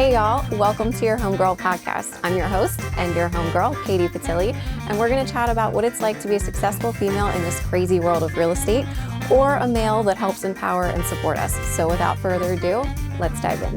Hey y'all, welcome to your Homegirl podcast. I'm your host and your homegirl, Katie Patilli, and we're going to chat about what it's like to be a successful female in this crazy world of real estate, or a male that helps empower and support us. So without further ado, let's dive in.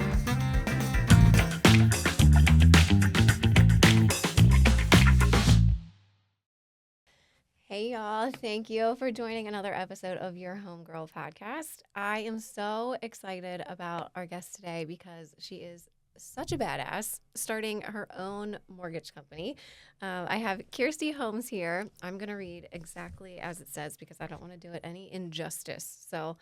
Hey y'all, thank you for joining another episode of your Homegirl podcast. I am so excited about our guest today because she is such a badass, starting her own mortgage company. I have Kirsty Holmes here. I'm going to read exactly as it says because I don't want to do it any injustice. So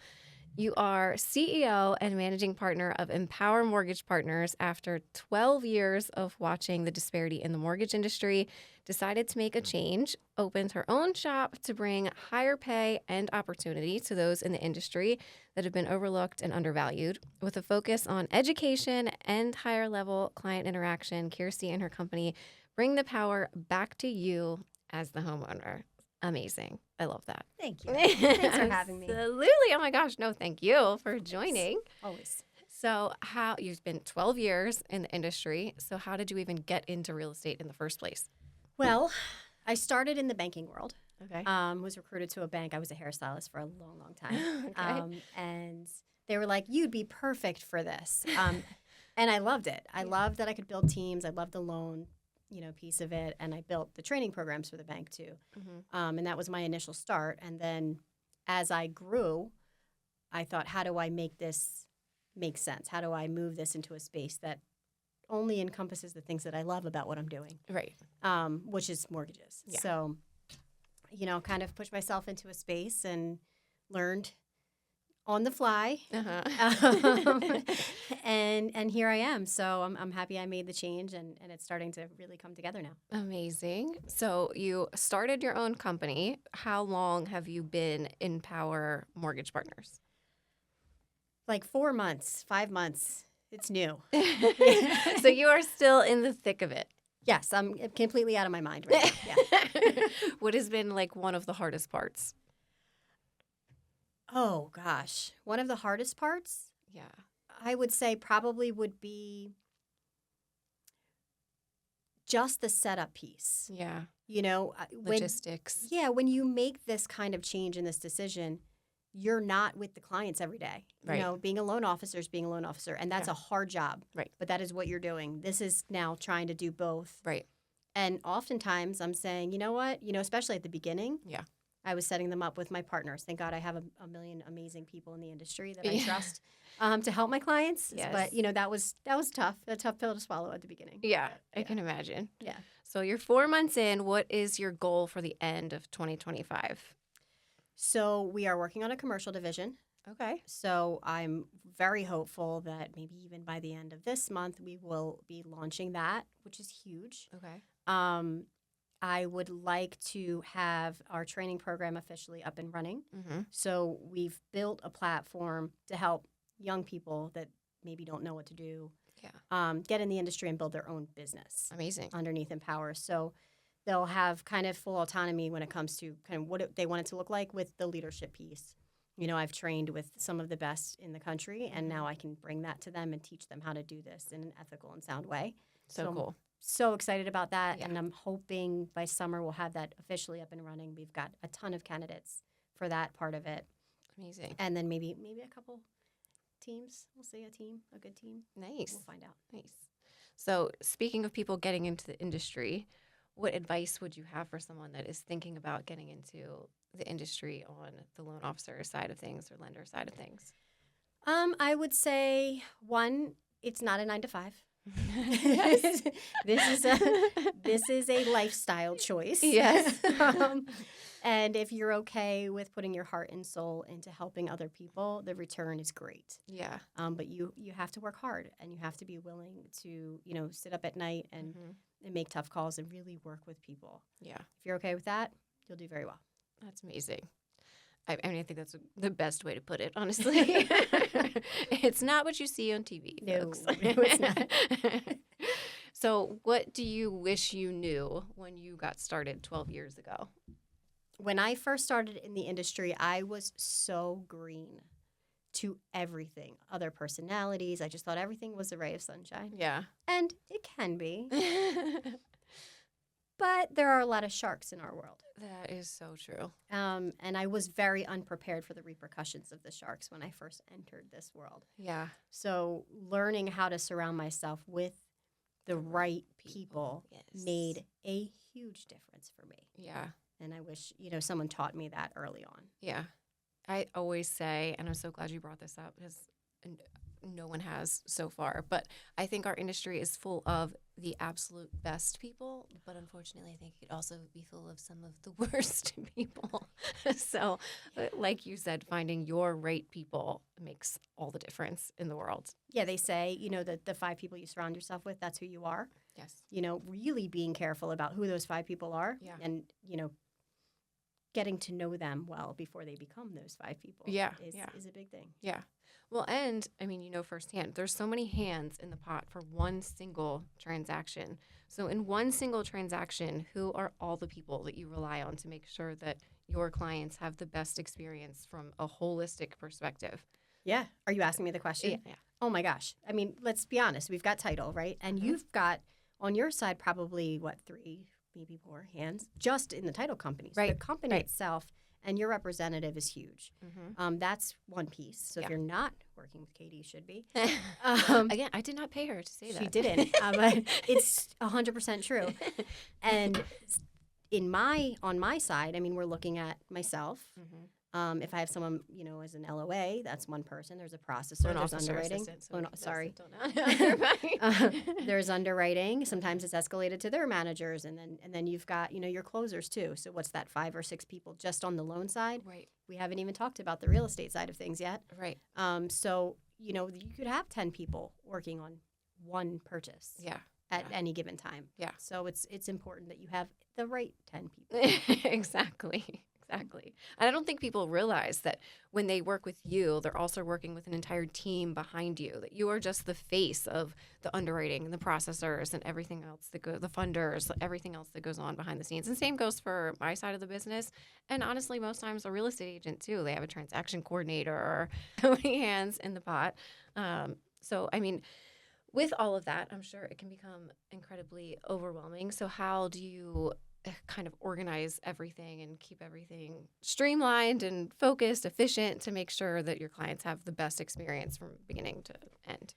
you are CEO and managing partner of Empower Mortgage Partners. After 12 years of watching the disparity in the mortgage industry, decided to make a change, opened her own shop to bring higher pay and opportunity to those in the industry that have been overlooked and undervalued. With a focus on education and higher level client interaction, Kirsty and her company bring the power back to you as the homeowner. Amazing. I love that. Thank you. Thanks for having me. Absolutely. Oh my gosh. No, thank you for joining. Always. So you've been 12 years in the industry. So how did you even get into real estate in the first place? Well, I started in the banking world. Okay. Was recruited to a bank. I was a hairstylist for a long, long time. Okay. And they were like, you'd be perfect for this. And I loved it. I loved that I could build teams. I loved the loan, piece of it. And I built the training programs for the bank too. Mm-hmm. And that was my initial start. And then as I grew, I thought, how do I make this make sense? How do I move this into a space that only encompasses the things that I love about what I'm doing? Right. Which is mortgages. Yeah. So, kind of pushed myself into a space and learned on the fly. Uh-huh. And here I am. So I'm happy I made the change and it's starting to really come together now. Amazing. So you started your own company. How long have you been Empower Mortgage Partners? Like 4 months, 5 months. It's new. So you are still in the thick of it. Yes, I'm completely out of my mind right now. Yeah. What has been like one of the hardest parts? Oh, gosh. One of the hardest parts, Yeah. I would say probably would be just the setup piece. Yeah. When Logistics. when you make this kind of change in this decision, you're not with the clients every day. Right. Being a loan officer is being a loan officer, and that's Yeah. a hard job. Right. But that is what you're doing. This is now trying to do both. Right. And oftentimes I'm saying, you know what? Especially at the beginning. Yeah. I was setting them up with my partners. Thank God I have a million amazing people in the industry that I Yeah. trust to help my clients. Yes. But, that was tough, a tough pill to swallow at the beginning. Yeah, But, I can imagine. Yeah. So you're 4 months in. What is your goal for the end of 2025? So we are working on a commercial division. Okay. So I'm very hopeful that maybe even by the end of this month, we will be launching that, which is huge. Okay. I would like to have our training program officially up and running. Mm-hmm. So we've built a platform to help young people that maybe don't know what to do, get in the industry and build their own business Amazing. underneath Empower. So they'll have kind of full autonomy when it comes to kind of what they want it to look like with the leadership piece. I've trained with some of the best in the country, and now I can bring that to them and teach them how to do this in an ethical and sound way. So cool. So excited about that, Yeah. and I'm hoping by summer we'll have that officially up and running. We've got a ton of candidates for that part of it, Amazing. and then maybe a couple teams. We'll see a good team. Nice. We'll find out. Nice. So speaking of people getting into the industry, what advice would you have for someone that is thinking about getting into the industry on the loan officer side of things or lender side of things? I would say, one, it's not a 9-to-5. Yes. This is a lifestyle choice. Yes. And if you're okay with putting your heart and soul into helping other people, the return is great. Yeah. But you have to work hard, and you have to be willing to sit up at night and make tough calls and really work with people. Yeah. If you're okay with that, you'll do very well. That's amazing. I think that's the best way to put it, honestly. It's not what you see on TV, folks. No, it's not. So what do you wish you knew when you got started 12 years ago? When I first started in the industry, I was so green to everything, other personalities. I just thought everything was a ray of sunshine. Yeah. And it can be. But there are a lot of sharks in our world. That is so true. And I was very unprepared for the repercussions of the sharks when I first entered this world. Yeah. So learning how to surround myself with the right people Yes. made a huge difference for me. Yeah. And I wish, someone taught me that early on. Yeah. I always say, and I'm so glad you brought this up because no one has so far, but I think our industry is full of the absolute best people, but unfortunately I think it could also be full of some of the worst people. So like you said, finding your right people makes all the difference in the world. Yeah, they say, that the 5 people you surround yourself with, that's who you are. Yes. Really being careful about who those 5 people are. Yeah. And, getting to know them well before they become those 5 people is a big thing. Yeah. Well, and I mean, firsthand, there's so many hands in the pot for one single transaction. So in one single transaction, who are all the people that you rely on to make sure that your clients have the best experience from a holistic perspective? Yeah. Are you asking me the question? Yeah. Oh my gosh. I mean, let's be honest. We've got title, right? And you've got on your side probably 3, maybe 4 hands just in the title company. So Right. the company itself and your representative is huge. That's one piece. So if you're not working with Katie, you should be. Again, I did not pay her to say that. She didn't. It's 100% true. And on my side, I mean, we're looking at myself. If I have someone, as an LOA, that's one person. There's a processor. There's underwriting. Sorry. There's underwriting. Sometimes it's escalated to their managers, and then you've got, your closers too. So what's that, 5 or 6 people just on the loan side? Right. We haven't even talked about the real estate side of things yet. Right. So, you could have 10 people working on one purchase. Yeah. At any given time. Yeah. So it's important that you have the right 10 people. Exactly. And I don't think people realize that when they work with you, they're also working with an entire team behind you, that you are just the face of the underwriting and the processors and everything else the funders, everything else that goes on behind the scenes. And same goes for my side of the business. And honestly, most times a real estate agent too, they have a transaction coordinator or so many hands in the pot. So, I mean, with all of that, I'm sure it can become incredibly overwhelming. So how do you kind of organize everything and keep everything streamlined and focused, efficient to make sure that your clients have the best experience from beginning to end?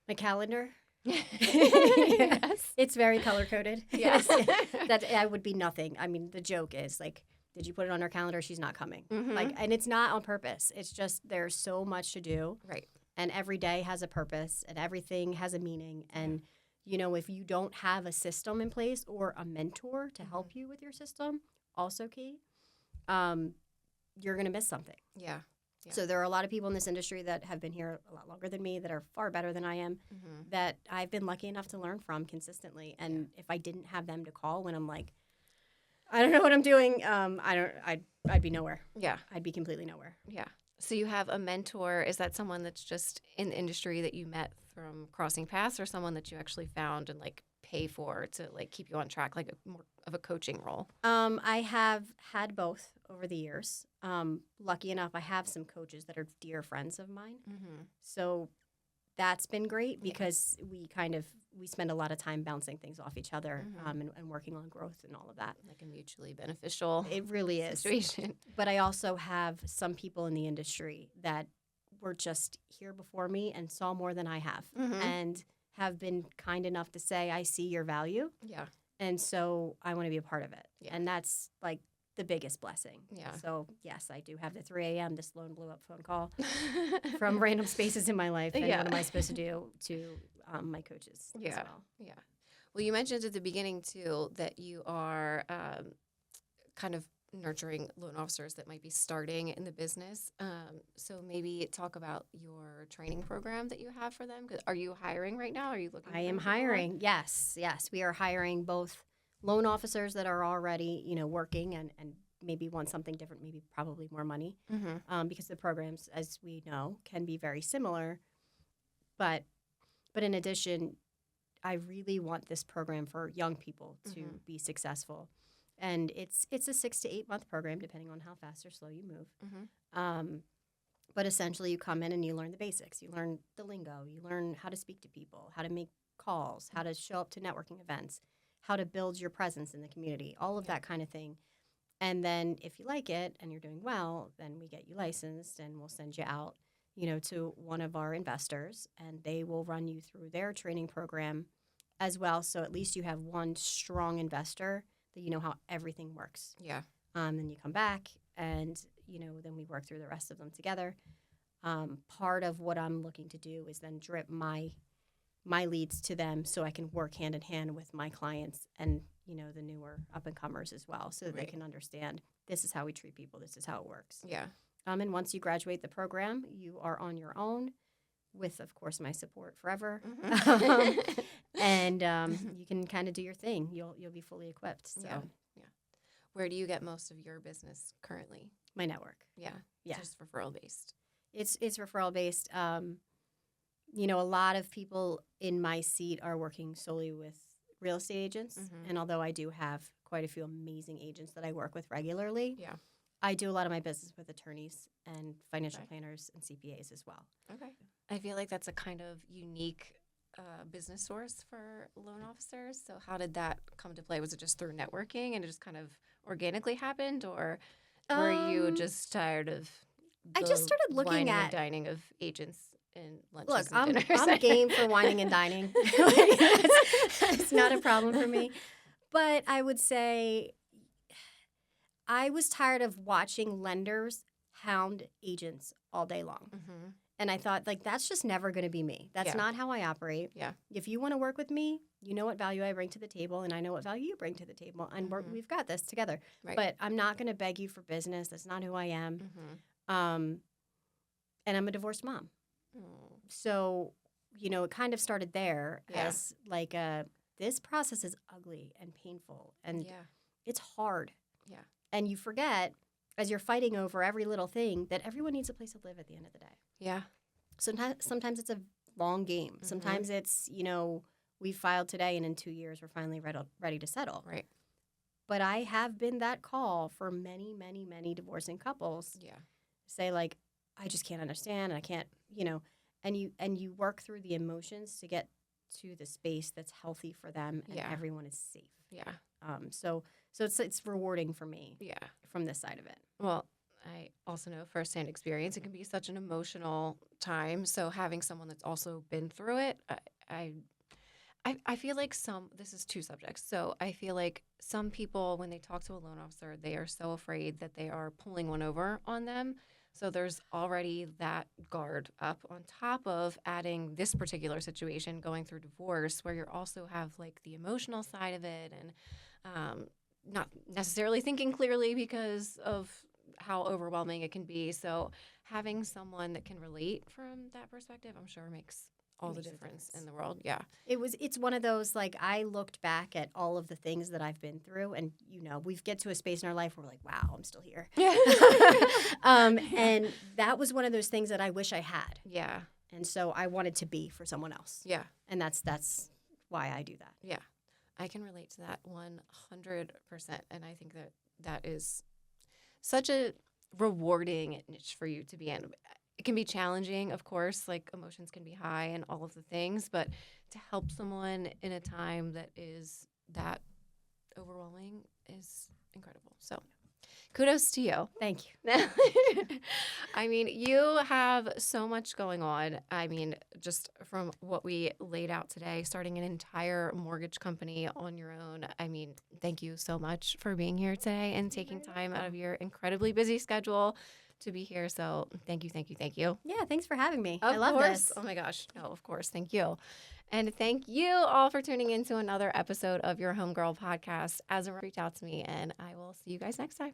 My calendar. Yes. It's very color coded. Yes. That would be nothing. I mean, the joke is like, did you put it on her calendar? She's not coming. Mhm. And it's not on purpose. It's just there's so much to do. Right. And every day has a purpose and everything has a meaning. And if you don't have a system in place or a mentor to help you with your system, also key, you're going to miss something. Yeah. So there are a lot of people in this industry that have been here a lot longer than me, that are far better than I am, that I've been lucky enough to learn from consistently. And if I didn't have them to call when I'm like, I don't know what I'm doing, I'd be nowhere. Yeah. I'd be completely nowhere. Yeah. So you have a mentor. Is that someone that's just in the industry that you met from crossing paths, or someone that you actually found and pay for to keep you on track, like more of a coaching role? I have had both over the years. Lucky enough, I have some coaches that are dear friends of mine. So that's been great because we spend a lot of time bouncing things off each other and working on growth and all of that. Like a mutually beneficial It really is. situation. But I also have some people in the industry that were just here before me and saw more than I have and have been kind enough to say, I see your value. Yeah. And so I want to be a part of it. Yeah. And that's the biggest blessing. Yeah. So yes, I do have the 3 a.m. this loan blew up phone call from random spaces in my life. And what am I supposed to do to my coaches as well? Yeah. Well, you mentioned at the beginning too that you are kind of nurturing loan officers that might be starting in the business. So maybe talk about your training program that you have for them. Are you hiring right now? Are you looking? I am hiring. Yes. We are hiring both loan officers that are already, working and maybe want something different, maybe probably more money, because the programs, as we know, can be very similar. But in addition, I really want this program for young people to be successful. And it's a 6 to 8 month program, depending on how fast or slow you move. But essentially, you come in and you learn the basics. You learn the lingo. You learn how to speak to people, how to make calls, how to show up to networking events, how to build your presence in the community, all of that kind of thing. And then if you like it and you're doing well, then we get you licensed and we'll send you out, to one of our investors, and they will run you through their training program as well. So at least you have one strong investor that you know how everything works. Yeah. Then you come back and, then we work through the rest of them together. Part of what I'm looking to do is then drip my leads to them so I can work hand in hand with my clients and, the newer up-and-comers as well, so that they can understand this is how we treat people, this is how it works. Yeah. And once you graduate the program, you are on your own with, of course, my support forever. Mm-hmm. And you can kind of do your thing. You'll be fully equipped. So. Yeah. Where do you get most of your business currently? My network. Yeah. Just referral based. It's referral based. A lot of people in my seat are working solely with real estate agents. Mm-hmm. And although I do have quite a few amazing agents that I work with regularly, Yeah. I do a lot of my business with attorneys and financial planners and CPAs as well. Okay. I feel like that's a kind of unique business source for loan officers. So how did that come to play? Was it just through networking and it just kind of organically happened, or were you just tired of I just started looking whining at and dining of agents and lunches Look, and dinners? I'm game for whining and dining. It's not a problem for me. But I would say I was tired of watching lenders hound agents all day long. Mm-hmm. And I thought, that's just never going to be me. That's not how I operate. Yeah. If you want to work with me, you know what value I bring to the table, and I know what value you bring to the table. And we've got this together. Right. But I'm not going to beg you for business. That's not who I am. Mm-hmm. And I'm a divorced mom. So, it kind of started there as this process is ugly and painful and it's hard. Yeah. And you forget as you're fighting over every little thing that everyone needs a place to live at the end of the day. Yeah. Sometimes it's a long game. Mm-hmm. Sometimes it's, we filed today and in 2 years we're finally ready to settle. Right. But I have been that call for many, many, many divorcing couples. Yeah. Say I just can't understand and I can't, and you work through the emotions to get to the space that's healthy for them and everyone is safe. Yeah. So it's rewarding for me. Yeah. From this side of it. Well, I also know firsthand experience. It can be such an emotional time. So having someone that's also been through it, I feel like this is two subjects. So I feel like some people, when they talk to a loan officer, they are so afraid that they are pulling one over on them. So there's already that guard up on top of adding this particular situation, going through divorce, where you also have the emotional side of it and not necessarily thinking clearly because of how overwhelming it can be. So having someone that can relate from that perspective, I'm sure makes all the difference in the world. Yeah. It's one of those, I looked back at all of the things that I've been through and, we get to a space in our life where we're like, wow, I'm still here. Yeah. And that was one of those things that I wish I had. Yeah. And so I wanted to be for someone else. Yeah. And that's why I do that. Yeah. I can relate to that 100%. And I think that is such a rewarding niche for you to be in. It can be challenging, of course, emotions can be high and all of the things, but to help someone in a time that is that overwhelming is incredible. So kudos to you. Thank you. I mean, you have so much going on. I mean, just from what we laid out today, starting an entire mortgage company on your own. I mean, thank you so much for being here today and taking time out of your incredibly busy schedule to be here. So thank you. Yeah, thanks for having me. Of I love course. this. Oh my gosh. No, of course. Thank you. And thank you all for tuning into another episode of your Homegirl podcast. Reach out to me and I will see you guys next time.